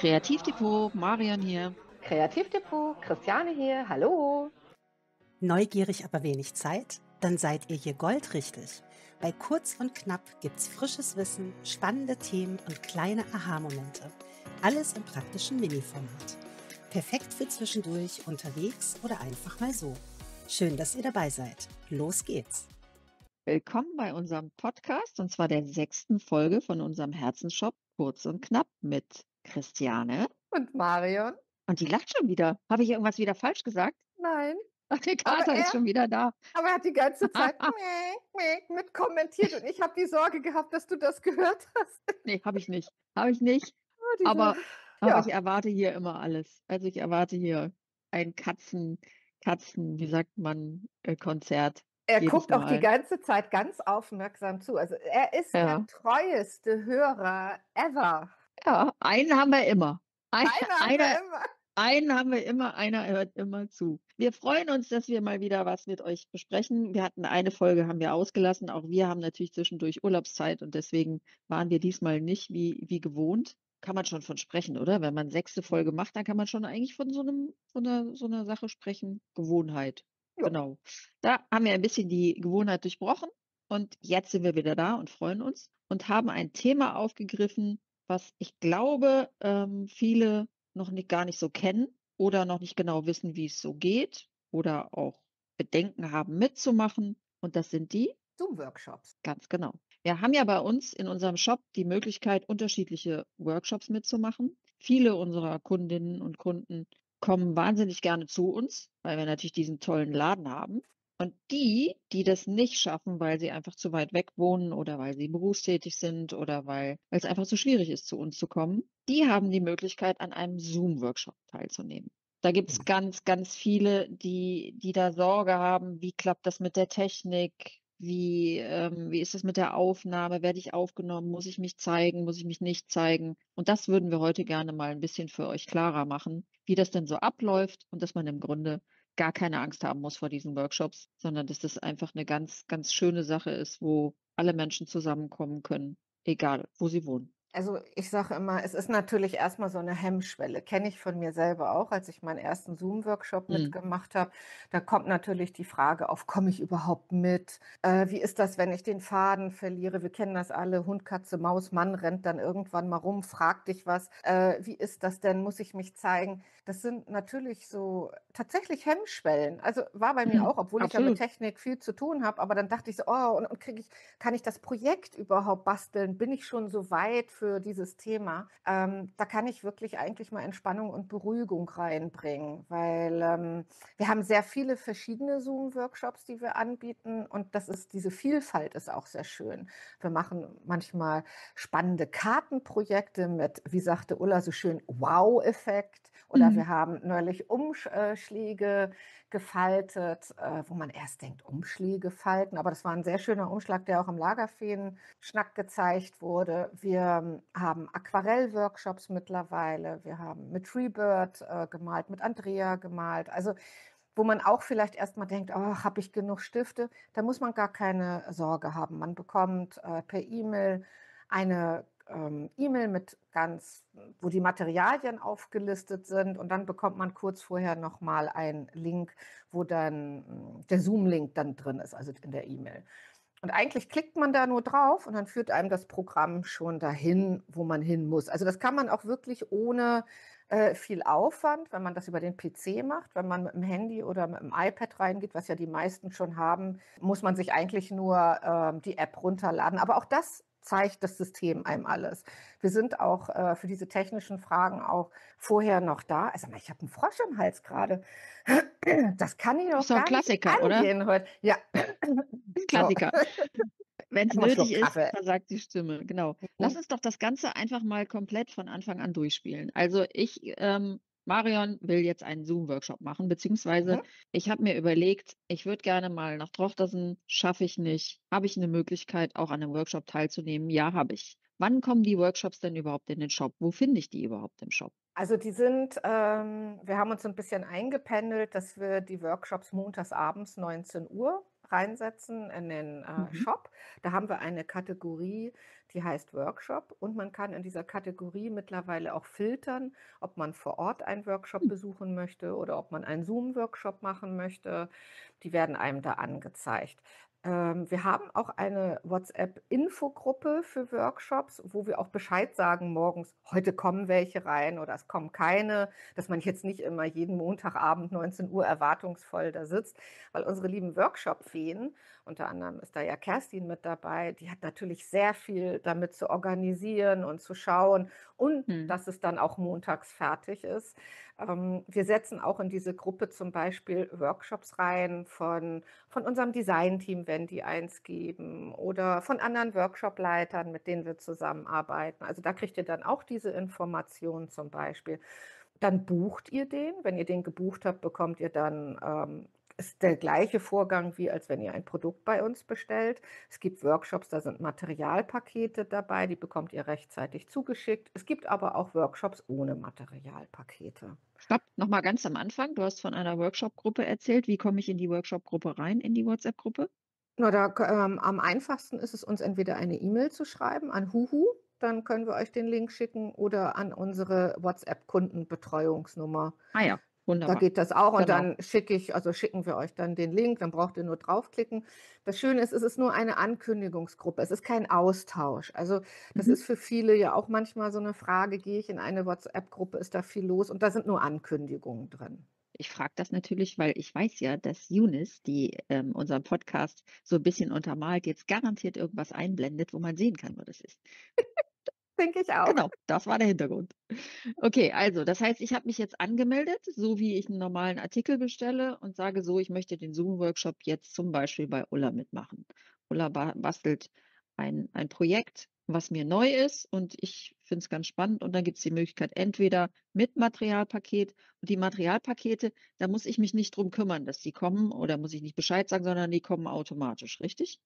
Kreativdepot, Marian hier. Kreativdepot, Christiane hier, hallo. Neugierig, aber wenig Zeit? Dann seid ihr hier goldrichtig. Bei Kurz und Knapp gibt's frisches Wissen, spannende Themen und kleine Aha-Momente. Alles im praktischen Mini-Format. Perfekt für zwischendurch, unterwegs oder einfach mal so. Schön, dass ihr dabei seid. Los geht's. Willkommen bei unserem Podcast, und zwar der 6. Folge von unserem Herzensshop Kurz und Knapp mit Christiane. Und Marion? Und die lacht schon wieder. Habe ich irgendwas wieder falsch gesagt? Nein, Ach, der aber Kater ist schon wieder da. er hat die ganze Zeit mit kommentiert und ich habe die Sorge gehabt, dass du das gehört hast. Nee, habe ich nicht. Habe ich nicht. Oh, Aber ich ja, erwarte hier immer alles. Also ich erwarte hier ein wie sagt man, Konzert er jedes guckt auch die Mal. ganze Zeit ganz aufmerksam zu. Also er ist der Ja. treueste Hörer ever. Ja, einen haben wir immer. Einer haben Einer, wir immer. Einen haben wir immer, einer hört immer zu. Wir freuen uns, dass wir mal wieder was mit euch besprechen. Wir hatten eine Folge, haben wir ausgelassen. Auch wir haben natürlich zwischendurch Urlaubszeit und deswegen waren wir diesmal nicht wie gewohnt. Kann man schon von sprechen, oder? Wenn man 6. Folge macht, dann kann man schon eigentlich von so einer Sache sprechen. Gewohnheit. Ja. Genau. Da haben wir ein bisschen die Gewohnheit durchbrochen und jetzt sind wir wieder da und freuen uns und haben ein Thema aufgegriffen, was ich glaube, viele noch nicht, gar nicht so kennen oder noch nicht genau wissen, wie es so geht oder auch Bedenken haben mitzumachen. Und das sind die, Zoom-Workshops. ganz genau. Wir haben ja bei uns in unserem Shop die Möglichkeit, unterschiedliche Workshops mitzumachen. Viele unserer Kundinnen und Kunden kommen wahnsinnig gerne zu uns, weil wir natürlich diesen tollen Laden haben. Und die das nicht schaffen, weil sie einfach zu weit weg wohnen oder weil sie berufstätig sind oder weil es einfach zu schwierig ist, zu uns zu kommen, die haben die Möglichkeit, an einem Zoom-Workshop teilzunehmen. Da gibt es ganz viele, die da Sorge haben, wie klappt das mit der Technik? Wie ist es mit der Aufnahme? Werde ich aufgenommen? Muss ich mich zeigen? Muss ich mich nicht zeigen? Und das würden wir heute gerne mal ein bisschen für euch klarer machen, wie das denn so abläuft und dass man im Grunde gar keine Angst haben muss vor diesen Workshops, sondern dass das einfach eine ganz schöne Sache ist, wo alle Menschen zusammenkommen können, egal wo sie wohnen. Also ich sage immer, es ist natürlich erstmal so eine Hemmschwelle. Kenne ich von mir selber auch, als ich meinen ersten Zoom-Workshop Mhm. mitgemacht habe. Da kommt natürlich die Frage auf, komme ich überhaupt mit? Wie ist das, wenn ich den Faden verliere? Wir kennen das alle, Hund, Katze, Maus, Mann rennt dann irgendwann mal rum, fragt dich was. Wie ist das denn? Muss ich mich zeigen? Das sind natürlich so tatsächlich Hemmschwellen. Also war bei mir auch, obwohl ich ja mit Absolut. Technik viel zu tun habe, aber dann dachte ich so, oh, und kann ich das Projekt überhaupt basteln? Bin ich schon so weit für dieses Thema? Da kann ich wirklich eigentlich mal Entspannung und Beruhigung reinbringen, weil wir haben sehr viele verschiedene Zoom-Workshops, die wir anbieten und diese Vielfalt ist auch sehr schön. Wir machen manchmal spannende Kartenprojekte mit, wie sagte Ulla so schön, Wow-Effekt, oder wir haben neulich Umschläge gefaltet, wo man erst denkt, Umschläge falten, aber das war ein sehr schöner Umschlag, der auch im Lagerfeen-Schnack gezeigt wurde. Wir haben Aquarell-Workshops mittlerweile, wir haben mit Rebirth gemalt, mit Andrea gemalt, also wo man auch vielleicht erstmal denkt, oh, habe ich genug Stifte? Da muss man gar keine Sorge haben. Man bekommt per E-Mail eine E-Mail wo die Materialien aufgelistet sind und dann bekommt man kurz vorher nochmal einen Link, wo dann der Zoom-Link dann drin ist, also in der E-Mail. Und eigentlich klickt man da nur drauf und dann führt einem das Programm schon dahin, wo man hin muss. Also das kann man auch wirklich ohne viel Aufwand, wenn man das über den PC macht. Wenn man mit dem Handy oder mit dem iPad reingeht, was ja die meisten schon haben, muss man sich eigentlich nur die App runterladen. Aber auch das zeigt das System einem alles. Wir sind auch für diese technischen Fragen auch vorher noch da. Also ich habe einen Frosch im Hals gerade. Das kann ich Das doch ist doch ein gar nicht Klassiker, oder? angehen heute. Ja, so. Klassiker. Wenn es Mal einen nötig Schluck ist, Kaffee. versagt die Stimme. Genau. Lass uns doch das Ganze einfach mal komplett von Anfang an durchspielen. Also Marion will jetzt einen Zoom-Workshop machen, beziehungsweise Mhm. ich habe mir überlegt, ich würde gerne mal nach Trochtersen, schaffe ich nicht. Habe ich eine Möglichkeit, auch an einem Workshop teilzunehmen? Ja, habe ich. Wann kommen die Workshops denn überhaupt in den Shop? Wo finde ich die überhaupt im Shop? Also wir haben uns so ein bisschen eingependelt, dass wir die Workshops montags abends 19 Uhr reinsetzen in den Mhm. Shop. Da haben wir eine Kategorie, die heißt Workshop und man kann in dieser Kategorie mittlerweile auch filtern, ob man vor Ort einen Workshop Hm. besuchen möchte oder ob man einen Zoom-Workshop machen möchte. Die werden einem da angezeigt. Wir haben auch eine WhatsApp-Infogruppe für Workshops, wo wir auch Bescheid sagen morgens: „Heute kommen welche rein“ oder „Es kommen keine“, dass man jetzt nicht immer jeden Montagabend 19 Uhr erwartungsvoll da sitzt, weil unsere lieben Workshop-Feen, unter anderem ist da ja Kerstin mit dabei, die hat natürlich sehr viel damit zu organisieren und zu schauen und Mhm. dass es dann auch montags fertig ist. Wir setzen auch in diese Gruppe zum Beispiel Workshops rein von unserem Designteam, wenn die eins geben oder von anderen Workshopleitern, mit denen wir zusammenarbeiten. Also da kriegt ihr dann auch diese Informationen zum Beispiel. Dann bucht ihr den. Wenn ihr den gebucht habt, bekommt ihr dann ist der gleiche Vorgang, wie als wenn ihr ein Produkt bei uns bestellt. Es gibt Workshops, da sind Materialpakete dabei, die bekommt ihr rechtzeitig zugeschickt. Es gibt aber auch Workshops ohne Materialpakete. Stopp, noch mal ganz am Anfang. Du hast von einer Workshop-Gruppe erzählt. Wie komme ich in die Workshop-Gruppe rein, in die WhatsApp-Gruppe? Na, am einfachsten ist es uns entweder eine E-Mail zu schreiben an Huhu, dann können wir euch den Link schicken oder an unsere WhatsApp-Kundenbetreuungsnummer. Ah ja, Da wunderbar. geht das auch und Genau. dann schicken wir euch dann den Link, dann braucht ihr nur draufklicken. Das Schöne ist, es ist nur eine Ankündigungsgruppe, es ist kein Austausch. Also, das Mhm. ist für viele ja auch manchmal so eine Frage: „Gehe ich in eine WhatsApp-Gruppe, ist da viel los?“ Und da sind nur Ankündigungen drin. Ich frage das natürlich, weil ich weiß ja, dass Eunice, die, unseren Podcast so ein bisschen untermalt, jetzt garantiert irgendwas einblendet, wo man sehen kann, wo das ist. Denke ich auch. Genau, das war der Hintergrund. Okay, also das heißt, ich habe mich jetzt angemeldet, so wie ich einen normalen Artikel bestelle und sage so: „Ich möchte den Zoom-Workshop jetzt zum Beispiel bei Ulla mitmachen.“ Ulla bastelt ein Projekt, was mir neu ist und ich finde es ganz spannend und dann gibt es die Möglichkeit entweder mit Materialpaket und die Materialpakete, da muss ich mich nicht drum kümmern, dass die kommen oder muss ich nicht Bescheid sagen, sondern die kommen automatisch, richtig?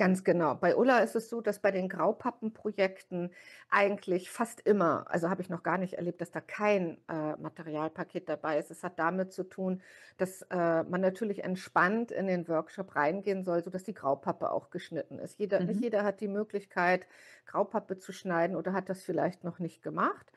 Ganz genau. Bei Ulla ist es so, dass bei den Graupappenprojekten eigentlich fast immer, also habe ich noch gar nicht erlebt, dass da kein Materialpaket dabei ist. Es hat damit zu tun, dass man natürlich entspannt in den Workshop reingehen soll, sodass die Graupappe auch geschnitten ist. Nicht Mhm. jeder hat die Möglichkeit, Graupappe zu schneiden oder hat das vielleicht noch nicht gemacht.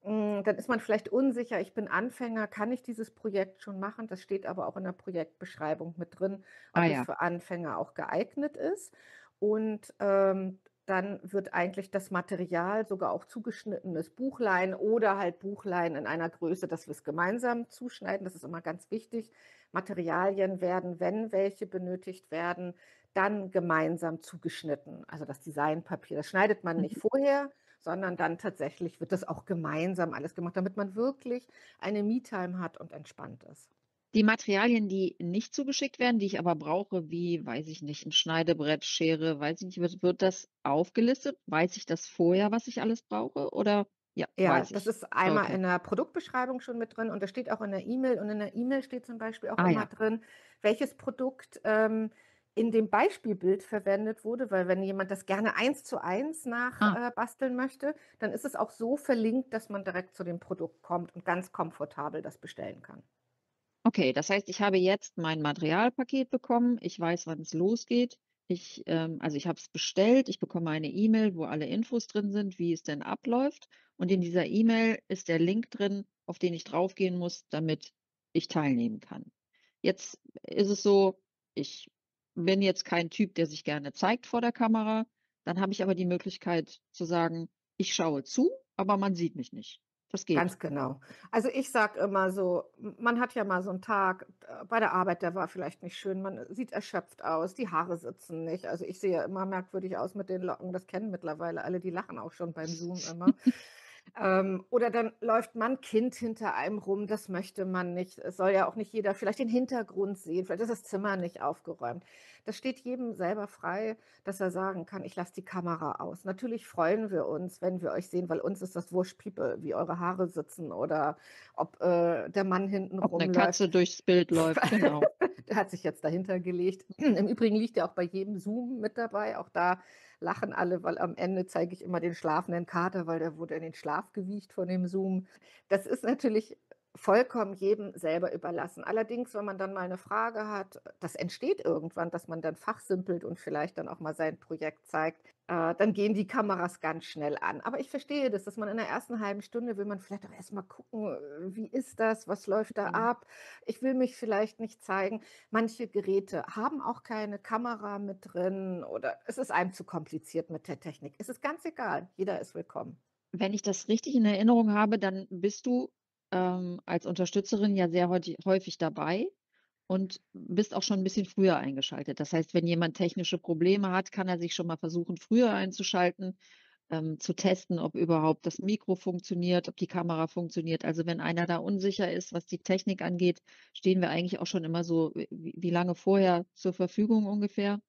Dann ist man vielleicht unsicher, ich bin Anfänger, kann ich dieses Projekt schon machen? Das steht aber auch in der Projektbeschreibung mit drin, Ah ob es ja. für Anfänger auch geeignet ist. Und dann wird eigentlich das Material, sogar auch zugeschnittenes Buchlein oder halt Buchlein in einer Größe, dass wir es gemeinsam zuschneiden. Das ist immer ganz wichtig. Materialien werden, wenn welche benötigt werden, dann gemeinsam zugeschnitten. Also das Designpapier, das schneidet man nicht Mhm. vorher, sondern dann tatsächlich wird das auch gemeinsam alles gemacht, damit man wirklich eine Me-Time hat und entspannt ist. Die Materialien, die nicht zugeschickt werden, die ich aber brauche, wie, weiß ich nicht, 'n Schneidebrett, Schere, weiß ich nicht, wird das aufgelistet? Weiß ich das vorher, was ich alles brauche oder ja, Ja, weiß das ich. ist einmal Okay. in der Produktbeschreibung schon mit drin und das steht auch in der E-Mail. Und in der E-Mail steht zum Beispiel auch Ah immer ja. drin, welches Produkt, in dem Beispielbild verwendet wurde, weil wenn jemand das gerne eins-zu-eins Ah, basteln möchte, dann ist es auch so verlinkt, dass man direkt zu dem Produkt kommt und ganz komfortabel das bestellen kann. okay. Das heißt, ich habe jetzt mein Materialpaket bekommen. Ich weiß, wann es losgeht. Also, ich habe es bestellt. Ich bekomme eine E-Mail, wo alle Infos drin sind, wie es denn abläuft. Und in dieser E-Mail ist der Link drin, auf den ich draufgehen muss, damit ich teilnehmen kann. Jetzt ist es so, ich bin jetzt kein Typ, der sich gerne zeigt vor der Kamera. Dann habe ich aber die Möglichkeit zu sagen: „Ich schaue zu, aber man sieht mich nicht.“ Das geht. Ganz genau. Also, ich sage immer so, man hat ja mal so einen Tag, bei der Arbeit, der war vielleicht nicht schön, man sieht erschöpft aus, die Haare sitzen nicht. Also, ich sehe ja immer merkwürdig aus mit den Locken, das kennen mittlerweile alle, die lachen auch schon beim Zoom immer. Oder dann läuft mal 'n Kind hinter einem rum, das möchte man nicht. Es soll ja auch nicht jeder vielleicht den Hintergrund sehen, vielleicht ist das Zimmer nicht aufgeräumt. Das steht jedem selber frei, dass er sagen kann: „Ich lasse die Kamera aus.“ Natürlich freuen wir uns, wenn wir euch sehen, weil uns ist das wurscht Piepe, wie eure Haare sitzen oder ob, der Mann hinten Ob 'ne rumläuft. Katze durchs Bild läuft, genau. Der hat sich jetzt dahinter gelegt. Im Übrigen liegt er auch bei jedem Zoom mit dabei. Auch da lachen alle, weil am Ende zeige ich immer den schlafenden Kater, weil der wurde in den Schlaf gewiegt von dem Zoom. Das ist natürlich vollkommen jedem selber überlassen. Allerdings, wenn man dann mal eine Frage hat, das entsteht irgendwann, dass man dann fachsimpelt und vielleicht dann auch mal sein Projekt zeigt, dann gehen die Kameras ganz schnell an. Aber ich verstehe das, dass man in der ersten halben Stunde will man vielleicht auch erst mal gucken, wie ist das? Was läuft da Mhm. ab? Ich will mich vielleicht nicht zeigen. Manche Geräte haben auch keine Kamera mit drin oder es ist einem zu kompliziert mit der Technik. Es ist ganz egal, jeder ist willkommen. Wenn ich das richtig in Erinnerung habe, dann bist du, als Unterstützerin ja sehr häufig dabei und bist auch schon ein bisschen früher eingeschaltet. Das heißt, wenn jemand technische Probleme hat, kann er sich schon mal versuchen, früher einzuschalten, zu testen, ob überhaupt das Mikro funktioniert, ob die Kamera funktioniert. Also, wenn einer da unsicher ist, was die Technik angeht, stehen wir eigentlich auch schon immer so wie lange vorher zur Verfügung ungefähr?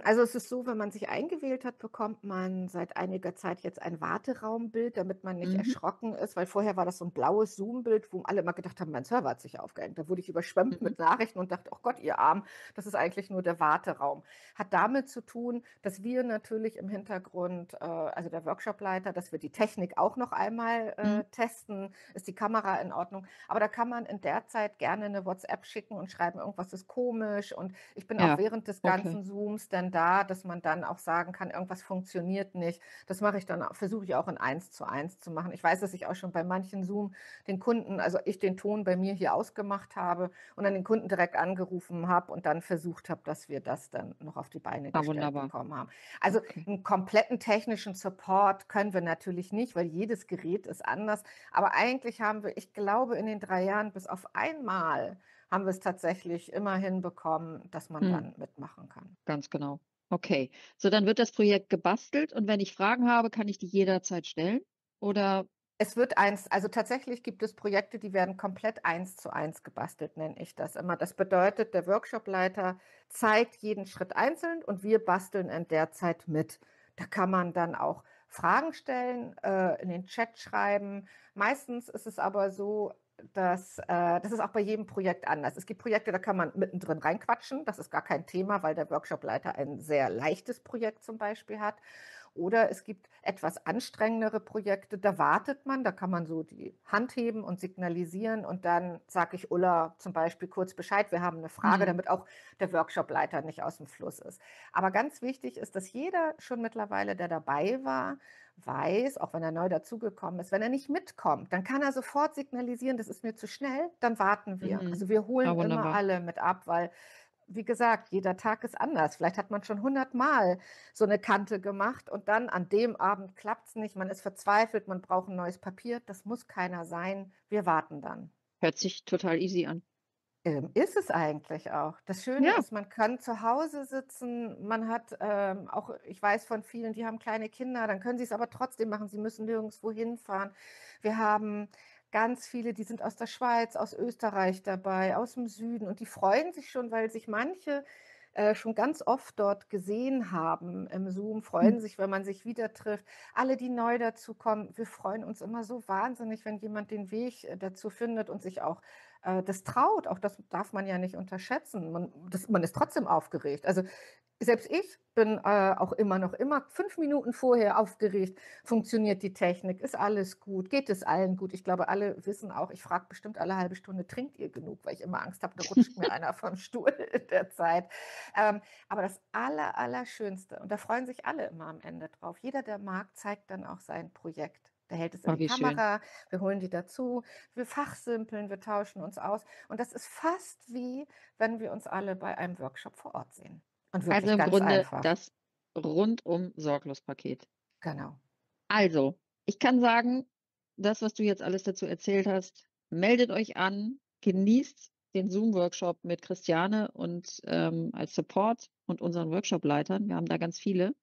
Also, es ist so, wenn man sich eingewählt hat, bekommt man seit einiger Zeit jetzt ein Warteraumbild, damit man nicht Mhm, erschrocken ist, weil vorher war das so 'n blaues Zoom-Bild, wo alle immer gedacht haben, mein Server hat sich aufgehängt. Da wurde ich überschwemmt mhm, mit Nachrichten und dachte: „Oh Gott, ihr Armen, das ist eigentlich nur der Warteraum.“ Hat damit zu tun, dass wir natürlich im Hintergrund, also der Workshopleiter, dass wir die Technik auch noch einmal, mhm. testen. Ist die Kamera in Ordnung? Aber da kann man in der Zeit gerne 'ne WhatsApp schicken und schreiben, irgendwas ist komisch. Und ich bin auch Ja, während des okay. ganzen Zooms dann da, dass man dann auch sagen kann, irgendwas funktioniert nicht. Das mache ich dann versuche ich auch in Eins-zu-eins zu machen. Ich weiß, dass ich auch schon bei manchen Zoom den Kunden also ich den Ton bei mir hier ausgemacht habe und dann den Kunden direkt angerufen habe und dann versucht habe, dass wir das dann noch auf die Beine Ah, gestellt wunderbar. bekommen haben. Also Okay. 'n kompletten technischen Support können wir natürlich nicht, weil jedes Gerät ist anders. Aber eigentlich haben wir, ich glaube, in den 3 Jahren bis auf einmal haben wir es tatsächlich immer hinbekommen, dass man Mhm. dann mitmachen kann. Ganz genau. Okay. So, dann wird das Projekt gebastelt und wenn ich Fragen habe, kann ich die jederzeit stellen? Oder Es wird eins also tatsächlich gibt es Projekte, die werden komplett Eins-zu-eins gebastelt, nenne ich das immer. Das bedeutet, der Workshopleiter zeigt jeden Schritt einzeln und wir basteln in der Zeit mit. Da kann man dann auch Fragen stellen, in den Chat schreiben. Meistens ist es aber so, dass das ist auch bei jedem Projekt anders. Es gibt Projekte, da kann man mittendrin reinquatschen. Das ist gar kein Thema, weil der Workshopleiter ein sehr leichtes Projekt zum Beispiel hat. Oder es gibt etwas anstrengendere Projekte, da wartet man, da kann man so die Hand heben und signalisieren und dann sage ich Ulla zum Beispiel kurz Bescheid, wir haben eine Frage, mhm, damit auch der Workshopleiter nicht aus dem Fluss ist. Aber ganz wichtig ist, dass jeder schon mittlerweile, der dabei war, weiß, auch wenn er neu dazugekommen ist, wenn er nicht mitkommt, dann kann er sofort signalisieren, das ist mir zu schnell, dann warten wir. mhm. Also wir holen Ah, immer wunderbar. alle mit ab, weil wie gesagt, jeder Tag ist anders. Vielleicht hat man schon 100-mal so 'ne Kante gemacht und dann an dem Abend klappt's nicht. Man ist verzweifelt, man braucht 'n neues Papier. Das muss keiner sein. Wir warten dann. Hört sich total easy an. Ist es eigentlich auch. Das Schöne Ja, ist, man kann zu Hause sitzen, man hat, auch ich weiß von vielen, die haben kleine Kinder, dann können sie's aber trotzdem machen. Sie müssen nirgendswo hinfahren. Wir haben ganz viele, die sind aus der Schweiz, aus Österreich dabei, aus'm Süden und die freuen sich schon, weil sich manche, schon ganz oft dort gesehen haben im Zoom, hm, freuen sich, wenn man sich wieder trifft. Alle, die neu dazukommen, wir freuen uns immer so wahnsinnig, wenn jemand den Weg, dazu findet und sich auch das traut, auch das darf man ja nicht unterschätzen. Man ist trotzdem aufgeregt. Also, selbst ich bin, auch immer 5 Minuten vorher aufgeregt. Funktioniert die Technik? Ist alles gut? Geht es allen gut? Ich glaube, alle wissen auch ich frage bestimmt alle halbe Stunde: „Trinkt ihr genug?“ Weil ich immer Angst habe, da rutscht mir einer vom Stuhl in der Zeit. Aber das Allerschönste und da freuen sich alle immer am Ende drauf. Jeder, der mag, zeigt dann auch sein Projekt. Der hält es in oh, die wie schön. Kamera, wir holen die dazu, wir fachsimpeln, wir tauschen uns aus. Und das ist fast wie, wenn wir uns alle bei einem Workshop vor Ort sehen. Und Also, wirklich im ganz Grunde einfach. das rundum sorglos Paket. Genau. Also, ich kann sagen, das, was du jetzt alles dazu erzählt hast, meldet euch an, genießt den Zoom-Workshop mit Christiane und, als Support und unseren Workshopleitern. Wir haben da ganz viele.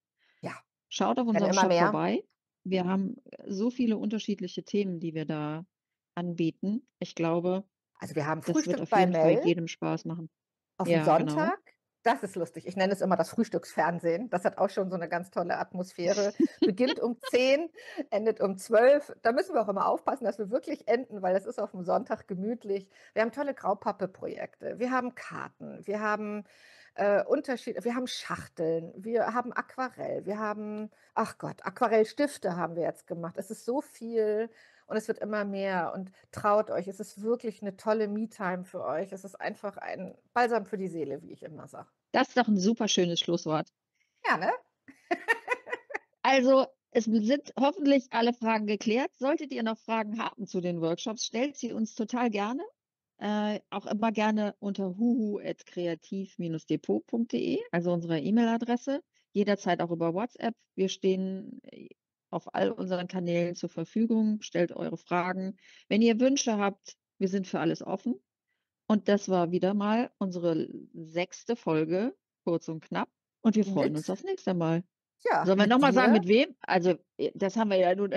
Ja, Schaut auf werden unserem immer Shop mehr. vorbei. Wir haben so viele unterschiedliche Themen, die wir da anbieten. Ich glaube, Also, wir haben das wird Frühstück auf bei jeden Fall Mel jedem Spaß machen. aufm Ja, genau. Sonntag. Das ist lustig. Ich nenne es immer das Frühstücksfernsehen. Das hat auch schon so 'ne ganz tolle Atmosphäre. Beginnt um 10, endet um 12. Da müssen wir auch immer aufpassen, dass wir wirklich enden, weil das ist aufm Sonntag gemütlich. Wir haben tolle Graupappe-Projekte. Wir haben Karten. Wir haben, wir haben Schachteln. Wir haben Aquarell. Wir haben ach Gott, Aquarellstifte haben wir jetzt gemacht. Es ist so viel und es wird immer mehr und traut euch. Es ist wirklich eine tolle Me-Time für euch. Es ist einfach ein Balsam für die Seele, wie ich immer sage. Das ist doch ein super schönes Schlusswort. Ja, ne? Also, es sind hoffentlich alle Fragen geklärt. Solltet ihr noch Fragen haben zu den Workshops, stellt sie uns total gerne. Auch immer gerne unter huhu@kreativ-depot.de, also unserer E-Mail-Adresse. Jederzeit auch über WhatsApp. Wir stehen auf all unseren Kanälen zur Verfügung. Stellt eure Fragen. Wenn ihr Wünsche habt, wir sind für alles offen. Und das war wieder mal unsere 6. Folge, kurz und knapp. Und wir freuen uns Mit, aufs nächste Mal. ja, Sollen wir mit noch mal sagen, dir. mit wem? Also, das haben wir ja nun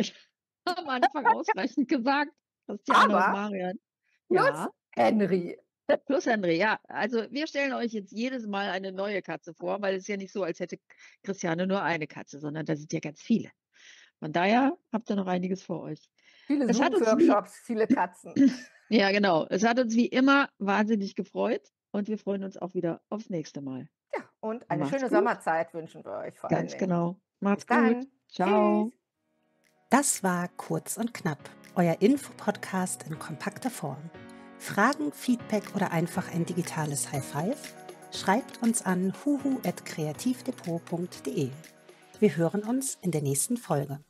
am Anfang ausreichend gesagt. Christiane und Aber Marian. plus Ja, Henry. plus Henry, ja. Also, wir stellen euch jetzt jedes Mal eine neue Katze vor, weil es ist ja nicht so, als hätte Christiane nur eine Katze, sondern da sind ja ganz viele. Von daher habt ihr noch einiges vor euch. Viele Es hat uns wie Zoom-Workshops, viele Katzen. ja, genau. Es hat uns wie immer wahnsinnig gefreut und wir freuen uns auch wieder aufs nächste Mal. Ja, und eine Macht's schöne gut. Sommerzeit wünschen wir euch vor allen Ganz Dingen. genau. Bis Macht's gut. dann. Ciao. Tschüss. Das war Kurz und Knapp, euer Infopodcast in kompakter Form. Fragen, Feedback oder einfach ein digitales High Five? Schreibt uns an huhu@kreativdepot.de. Wir hören uns in der nächsten Folge.